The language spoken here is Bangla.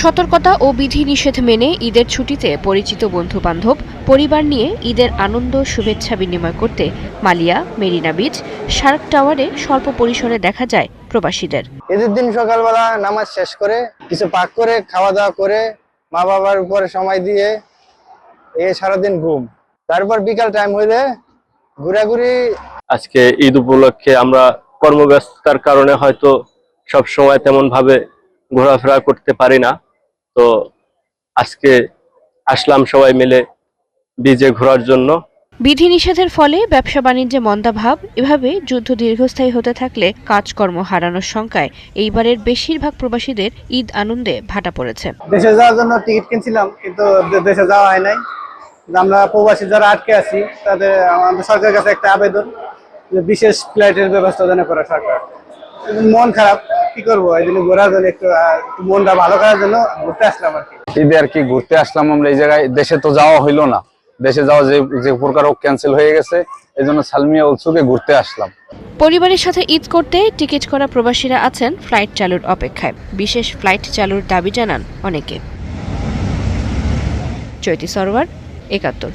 সতর্কতা ও বিধিনিষেধ মেনে ঈদের ছুটিতে পরিচিত বন্ধু-বান্ধব, পরিবার নিয়ে ঈদের আনন্দ শুভেচ্ছা বিনিময় করতে মালিয়া, মেরিনা বিচ, শার্ক টাওয়ারে স্বল্প পরিসরে দেখা যায় প্রবাসীদের। ঈদের দিন সকালবেলা নামাজ শেষ করে কিছু পাক করে খাওয়া দাওয়া করে মা বাবার উপরে সময় দিয়ে সারাদিন ঘুম, তারপর বিকাল টাইম হইলে ঘোরাঘুরি। আজকে ঈদ উপলক্ষে আমরা কর্মব্যস্ততার কারণে হয়তো সব সময় তেমন ভাবে ঘোরাফেরা করতে পারি না, তো আজকে আসলাম সবাই মিলে বিচে ঘোরার জন্য। বিধিনিষেধের ফলে ব্যবসা বাণিজ্যে মন্দাভাব, এভাবে যুদ্ধ দীর্ঘস্থায়ী হতে থাকলে কাজকর্ম হারানোর শঙ্কায় এইবারের বেশিরভাগ প্রবাসীদের ঈদ আনন্দে ভাটা পড়েছে। দেশে যাওয়ার জন্য টিকিট কিনছিলাম, কিন্তু দেশে যাওয়া হয় নাই। আমরা প্রবাসী যারা আটকে আছি তাদের আমাদের সরকারের কাছে একটা আবেদন, বিশেষ ফ্লাইটের ব্যবস্থা যেন করে সরকার। মন খারাপ, কি করবো, এই জন্য ঘোরার জন্য একটু মনটা ভালো করার জন্য ঘুরতে আসলাম আর কি। ঈদে আর কি ঘুরতে আসলাম আমরা এই জায়গায়। দেশে তো যাওয়া হইলো না, দেশে যাওয়া যে প্রকার ক্যান্সেল হয়ে গেছে, এই জন্য সালমিয়া উৎসুকে ঘুরতে আসলাম। পরিবারের সাথে ঈদ করতে টিকিট করা প্রবাসীরা আছেন ফ্লাইট চালুর অপেক্ষায়। বিশেষ ফ্লাইট চালুর দাবি জানান অনেকে। চৈতি সরোয়ার, ৭১।